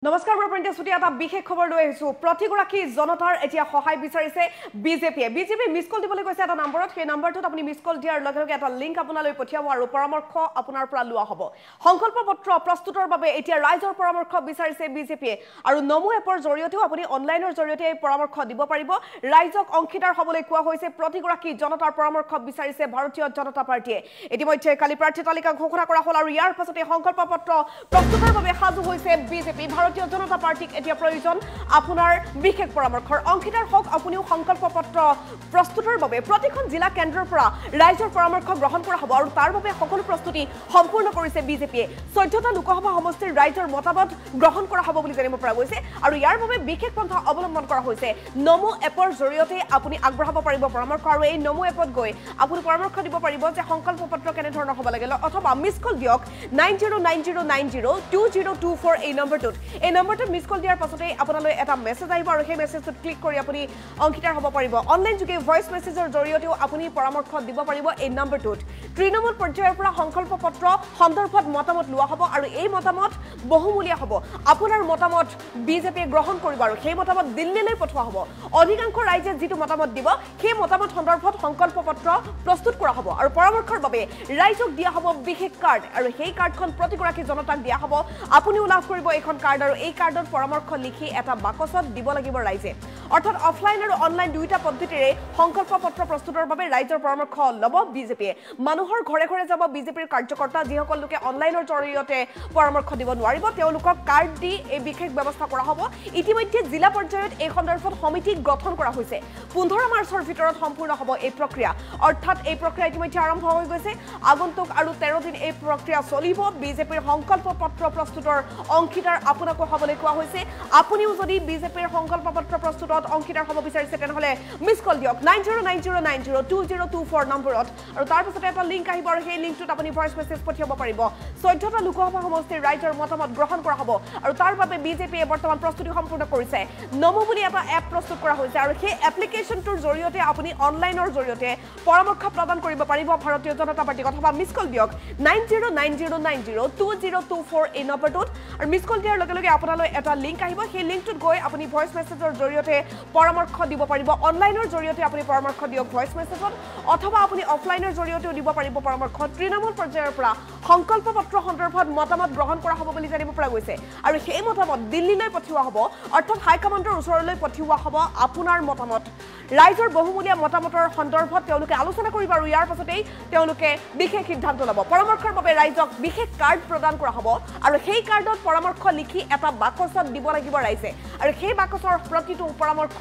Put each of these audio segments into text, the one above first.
নমস্কাৰ মই প্ৰিন্টেছ সুতি এটা বিশেষ খবৰ লৈ আহিছো প্ৰতিগৰাকী জনতাৰ এতিয়া সহায় বিচাৰিছে বিজেপি মিছ কল দিবলৈ কৈছে এটা নম্বৰত সেই নম্বৰটোত আপুনি মিছ কল দিয়াৰ লগে লগে এটা লিংক আপোনালৈ পঠিয়াব আৰু পৰামৰ্শ আপোনাৰ পৰা লোৱা হ'ব সংকল্প পত্ৰ প্ৰস্তুতৰ বাবে এতিয়া ৰাইজৰ পৰামৰ্শ বিচাৰিছে বিজেপিয়ে আৰু নমো এপৰ জৰিয়তেও আপুনি অনলাইনৰ জৰিয়তে এই পৰামৰ্শ দিব পাৰিব ৰাইজক অংশীদাৰ হ'বলৈ কোৱা হৈছে প্ৰতিগৰাকী জনতাৰ পৰামৰ্শ বিচাৰিছে ভাৰতীয় জনতা পাৰ্টিয়ে ইতিমধ্যে কালি প্ৰাৰ্থী তালিকা ঘোষণা কৰা হ'ল আৰু ইয়াৰ পাছতে সংকল্প পত্ৰ প্ৰস্তুতৰ বাবে সাজু হৈছে বিজেপি ভাৰতীয় জনতা পাৰ্টিক এতিয়া প্ৰয়োজন আপোনাৰ বিশেষ পৰামৰ্শৰ অংশীদাৰ হওক আপুনিও সংকল্প পত্ৰ প্ৰস্তুতৰ বাবে প্ৰতিখন জিলা কেন্দ্ৰৰ পৰা ৰাইজৰ পৰামৰ্শ গ্ৰহণ কৰা হ'ব আৰু তাৰ বাবে সকলো প্ৰস্তুতি সম্পূৰ্ণ কৰিছে বিজেপিয়ে 14টা লোকসভা সমষ্টিৰ ৰাইজৰ মতামত গ্ৰহণ কৰা হ'ব বুলি জানিব পৰা গৈছে আৰু ইয়াৰ বাবে বিশেষ পন্থা অৱলম্বন কৰা হৈছে নমো এপৰ জৰিয়তে আপুনি আগবঢ়াব পাৰিব পৰামৰ্শ আৰু এই নমো এপত গৈ আপুনি পৰামৰ্শ দিব পাৰিব যে সংকল্প পত্ৰ কেনে ধৰণৰ হ'ব লাগে অথবা মিছ কল দিয়ক 9090902024 এই নম্বৰটোত এই নম্বৰটোত মিছ কল দিয়াৰ পাছতে আপোনালৈ এটা মেছেজ আহিব আৰু সেই মেছেজটোত ক্লিক কৰি আপুনি অংশীদাৰ হ'ব পাৰিব অনলাইন যোগে ভইচ মেছেজৰ জৰিয়তেও আপুনি পৰামৰ্শ দিব পাৰিব এই নম্বৰটোত তৃণমূল পৰ্যায়ৰ পৰা সংকল্প পত্ৰ সন্দৰ্ভত মতামত লোৱা হ'ব আৰু এই মতামত বহুমূলীয়া হ'ব আপোনাৰ মতামত বিজেপিয়ে গ্ৰহণ কৰিব আৰু সেই মতামত দিল্লীলৈ পঠোৱা হ'ব অধিকাংশ ৰাইজে যিটো মতামত দিব সেই মতামত সন্দৰ্ভত সংকল্প পত্ৰ প্ৰস্তুত কৰা হ'ব আৰু পৰামৰ্শৰ বাবে ৰাইজক দিয়া হ'ব বিশেষ কাৰ্ড আৰু সেই কাৰ্ডখন প্ৰতিগৰাকী জনতাক দিয়া হ'ব আপুনিও লাভ কৰিব এইখন কাৰ্ড আৰু এই কাৰ্ডৰ পৰামৰ্শ লিখি এটা বাকচত দিব লাগিব ৰাইজে অৰ্থাৎ অফলাইন আৰু অনলাইন দুইটা পদ্ধতিৰে সংকল্প পত্ৰ প্ৰস্তুতৰ বাবে ৰাইজৰ পৰামৰ্শ ল'ব বিজেপিয়ে মানুহৰ ঘৰে ঘৰে যাব বিজেপিৰ কাৰ্যকৰ্তা যিসকল লোকে অনলাইনৰ জৰিয়তে পৰামৰ্শ দিব নোৱাৰিব তেওঁলোকক কাৰ্ড দি এই বিশেষ ব্যৱস্থা কৰা হ'ব ইতিমধ্যে জিলা পৰ্যায়ত এই সন্দৰ্ভত সমিতি গঠন কৰা হৈছে 15 মাৰ্চৰ ভিতৰত সম্পূৰ্ণ হ'ব এই প্ৰক্ৰিয়া অৰ্থাৎ এই প্ৰক্ৰিয়া ইতিমধ্যে আৰম্ভ হৈ গৈছে আগন্তুক আৰু 13 দিন এই প্ৰক্ৰিয়া চলিব বিজেপিৰ সংকল্প পত্ৰ প্ৰস্তুতৰ অংশীদাৰ আপোনাক হ'বলৈ কোৱা হৈছে আপুনিও যদি বিজেপিৰ সংকল্প পত্ৰ প্ৰস্তুতত অংশীদাৰ হ'ব বিচাৰিছে তেনেহলে মিছ কল দিয়ক 9090902024 নম্বৰত আৰু তাৰ পিছতে এটা লিংক আহিব আৰু সেই লিংকটোত আপুনি ভইচ মেছেজ পঠিয়াব পাৰিব 14টা লোকসভা সমষ্টিৰ ৰাইজৰ মতামত গ্ৰহণ কৰা হ'ব আৰু তাৰ বাবে বিজেপিয়ে বৰ্তমান প্ৰস্তুতি সম্পূৰ্ণ কৰিছে নমো বুলি এটা এপ প্ৰস্তুত কৰা হৈছে আৰু সেই এপ্লিকেশ্যনটোৰ জৰিয়তে আপুনি অনলাইনৰ জৰিয়তে পৰামৰ্শ প্ৰদান কৰিব পাৰিব ভাৰতীয় জনতা পাৰ্টিক অথবা মিছ কল দিয়ক 9090902024 এই নম্বৰটোত আৰু মিছ কল দিয়াৰ লগে লগে আপোনালৈ এটা লিংক আহিব সেই লিংকটোত গৈ আপুনি ভইচ মেছেজৰ জৰিয়তে পৰামৰ্শ দিব পাৰিব অনলাইনৰ জৰিয়তে আপুনি পৰামৰ্শ দিয়ক ভইচ মেছেজত অথবা আপুনি অফলাইনৰ জৰিয়তেও দিব পাৰিব পৰামৰ্শ তৃণমূল পৰ্যায়ৰ পৰা সংকল্প পত্ৰ সন্দৰ্ভত মতামত গ্ৰহণ কৰা হ'ব বুলি জানিব পৰা গৈছে আৰু সেই মতামত দিল্লীলৈ পঠিওৱা হ'ব অৰ্থাৎ হাইকমাণ্ডৰ ওচৰলৈ পঠিওৱা হ'ব আপোনাৰ মতামত ৰাইজৰ বহুমূলীয়া মতামতৰ সন্দৰ্ভত তেওঁলোকে আলোচনা কৰিব আৰু ইয়াৰ পাছতেই তেওঁলোকে বিশেষ সিদ্ধান্ত ল'ব পৰামৰ্শৰ বাবে ৰাইজক বিশেষ কাৰ্ড প্ৰদান কৰা হ'ব আৰু সেই কাৰ্ডত পৰামৰ্শ লিখি এটা বাকচত দিব লাগিব ৰাইজে আৰু সেই বাকচৰ প্ৰতিটো পৰামৰ্শ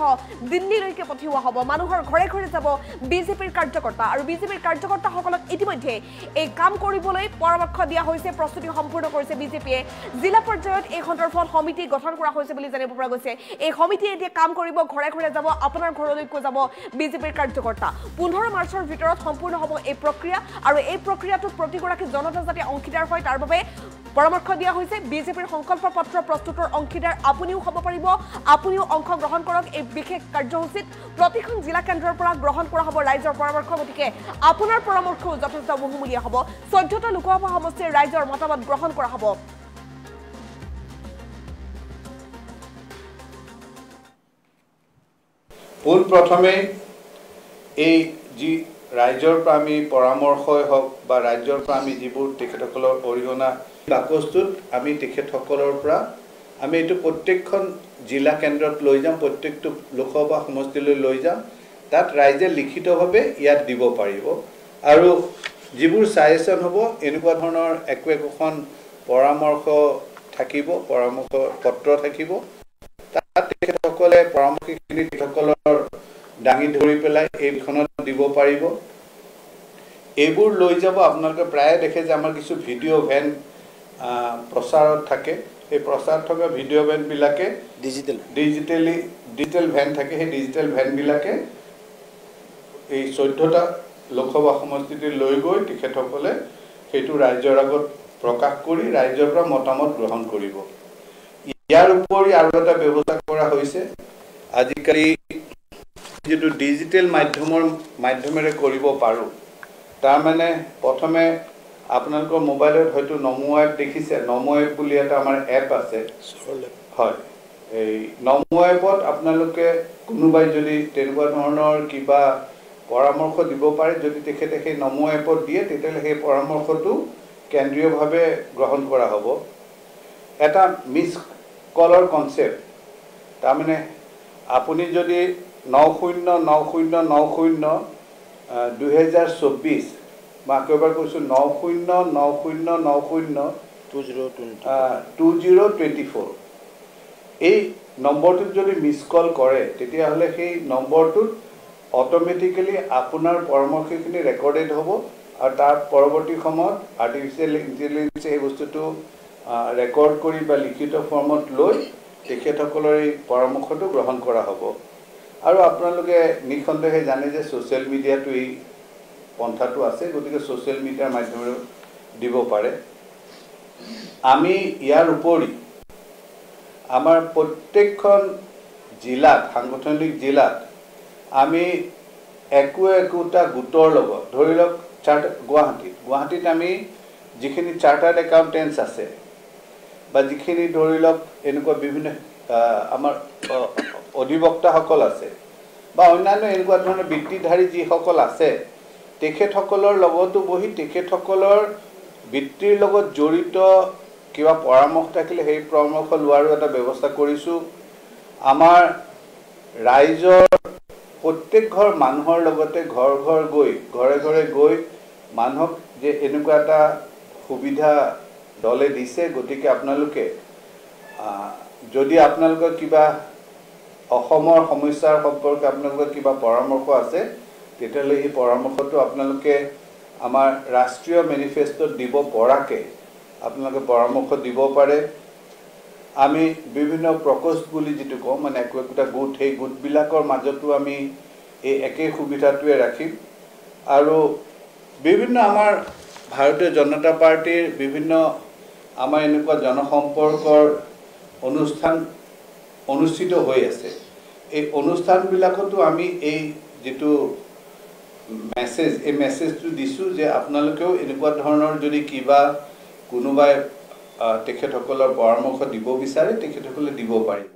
দিল্লীলৈকে পঠিওৱা হ'ব মানুহৰ ঘৰে ঘৰে যাব বিজেপিৰ কাৰ্যকৰ্তা আৰু বিজেপিৰ কাৰ্যকৰ্তাসকলক ইতিমধ্যে এই কাম কৰিবলৈ পৰামৰ্শ দিয়া হৈছে প্ৰস্তুতি সম্পূৰ্ণ কৰিছে বিজেপিয়ে জিলা পৰ্যায়ত এই সন্দৰ্ভত সমিতি গঠন কৰা হৈছে বুলি জানিব পৰা গৈছে এই সমিতিয়ে এতিয়া কাম কৰিব ঘৰে ঘৰে যাব আপোনাৰ ঘৰলৈকো যাব বিজেপিৰ কাৰ্যকৰ্তা 15 মাৰ্চৰ ভিতৰত সম্পূৰ্ণ হ'ব এই প্ৰক্ৰিয়া আৰু এই প্ৰক্ৰিয়াটোত প্ৰতিগৰাকী জনতা যাতে অংশীদাৰ হয় তাৰ বাবে পৰামৰ্শ দিয়া হৈছে বিজেপিৰ সংকল্প পত্ৰ প্ৰস্তুতৰ অংশীদাৰ আপুনিও হ'ব পাৰিব আপুনিও অংশগ্ৰহণ কৰক এই বিশেষ কাৰ্যসূচীত প্ৰতিখন জিলা কেন্দ্ৰৰ পৰা গ্ৰহণ কৰা হ'ব ৰাইজৰ পৰামৰ্শ গতিকে আপোনাৰ পৰামৰ্শও যথেষ্ট বহুমূলীয়া হ'ব 14টা লোকসভা সমষ্টিৰ ৰাইজৰ মতামত গ্ৰহণ কৰা হ'ব পোন প্ৰথমে এই যি ৰাইজৰ পৰা আমি পৰামৰ্শই হওক বা ৰাজ্যৰ পৰা আমি যিবোৰ তেখেতসকলৰ অৰিহণা বাকচটোত আমি তেখেতসকলৰ পৰা আমি এইটো প্ৰত্যেকখন জিলা কেন্দ্ৰত লৈ যাম প্ৰত্যেকটো লোকসভা সমষ্টিলৈ লৈ যাম তাত ৰাইজে লিখিতভাৱে ইয়াত দিব পাৰিব আৰু যিবোৰ ছাজেশ্যন হ'ব এনেকুৱা ধৰণৰ একোখন পৰামৰ্শ থাকিব পৰামৰ্শ পত্ৰ থাকিব তাত তেখেতসকলে পৰামৰ্শখিনি তেখেতসকলৰ দাঙি ধৰি পেলাই এইখনত দিব পাৰিব এইবোৰ লৈ যাব আপোনালোকে প্ৰায়ে দেখে যে আমাৰ কিছু ভিডিঅ' ভেন প্ৰচাৰত থাকে এই প্ৰচাৰত থকা ভিডিঅ' ভেনবিলাকে ডিজিটেল ভেন থাকে সেই ডিজিটেল ভেনবিলাকে এই 14টা লোকসভা সমষ্টিতে লৈ গৈ তেখেতসকলে সেইটো ৰাইজৰ আগত প্ৰকাশ কৰি ৰাইজৰ পৰা মতামত গ্ৰহণ কৰিব ইয়াৰ উপৰি আৰু এটা ব্যৱস্থা কৰা হৈছে আজিকালি যেটো ডিজিটেল মাধ্যমেৰে কৰিব পাৰো তাৰ মানে প্ৰথমে আপোনালোকৰ মোবাইলত হয়তো নমো এপ দেখিছে নমো এপ বুলি এটা আমাৰ এপ আছে হয় এই নমো এপত আপোনালোকে কোনোবাই যদি তেনেকুৱা ধৰণৰ কিবা পৰামৰ্শ দিব পাৰে যদি তেখেতে সেই নমো এপত দিয়ে তেতিয়াহ'লে সেই পৰামৰ্শটো কেন্দ্ৰীয়ভাৱে গ্ৰহণ কৰা হ'ব এটা মিছ কলৰ কনচেপ্ট তাৰমানে আপুনি যদি 909090 মই একেবাৰে কৈছোঁ 9090902024 এই নম্বৰটোত যদি মিছ কল কৰে তেতিয়াহ'লে সেই নম্বৰটোত অট'মেটিকেলি আপোনাৰ পৰামৰ্শখিনি ৰেকৰ্ডেড হ'ব আৰু তাৰ পৰৱৰ্তী সময়ত আৰ্টিফিচিয়েল ইণ্টেলিজেন্সে এই বস্তুটো ৰেকৰ্ড কৰি বা লিখিত ফৰ্মত লৈ তেখেতসকলৰ এই পৰামৰ্শটো গ্ৰহণ কৰা হ'ব আৰু আপোনালোকে নিঃসন্দেহে জানে যে ছ'চিয়েল মিডিয়াটো এই পন্থাটো আছে গতিকে ছ'চিয়েল মিডিয়াৰ মাধ্যমেৰে দিব পাৰে আমি ইয়াৰ উপৰি আমাৰ প্ৰত্যেকখন জিলাত সাংগঠনিক জিলাত আমি একোটা গোটৰ লগত ধৰি লওক গুৱাহাটীত আমি যিখিনি চাৰ্টাৰ্ড একাউণ্টেণ্টছ আছে বা যিখিনি ধৰি লওক এনেকুৱা বিভিন্ন আমাৰ অধিবক্তাসকল আছে বা অন্যান্য এনেকুৱা ধৰণৰ বৃত্তিধাৰী যিসকল আছে তেখেতসকলৰ লগতো বহি তেখেতসকলৰ বৃত্তিৰ লগত জড়িত কিবা পৰামৰ্শ থাকিলে সেই পৰামৰ্শ লোৱাৰো এটা ব্যৱস্থা কৰিছোঁ আমাৰ ৰাইজৰ প্ৰত্যেক ঘৰ মানুহৰ লগতে ঘৰে ঘৰে গৈ মানুহক যে এনেকুৱা এটা সুবিধা দলে দিছে গতিকে আপোনালোকে যদি আপোনালোকৰ কিবা অসমৰ সমস্যাৰ সম্পৰ্কে আপোনালোকৰ কিবা পৰামৰ্শ আছে তেতিয়াহ'লে এই পৰামৰ্শটো আপোনালোকে আমাৰ ৰাষ্ট্ৰীয় মেনিফেষ্টত দিব পৰাকৈ আপোনালোকে পৰামৰ্শ দিব পাৰে আমি বিভিন্ন প্ৰকোষ্ঠ বুলি যিটো কওঁ মানে একোটা গোট সেই গোটবিলাকৰ মাজতো আমি এই একেই সুবিধাটোৱে ৰাখিম আৰু বিভিন্ন আমাৰ ভাৰতীয় জনতা পাৰ্টিৰ বিভিন্ন আমাৰ এনেকুৱা জনসম্পৰ্কৰ অনুষ্ঠান অনুষ্ঠিত হৈ আছে এই অনুষ্ঠানবিলাকতো আমি এই যিটো এই মেছেজটো দিছোঁ যে আপোনালোকেও এনেকুৱা ধৰণৰ যদি কিবা কোনোবাই তেখেতসকলৰ পৰামৰ্শ দিব বিচাৰে তেখেতসকলে দিব পাৰিব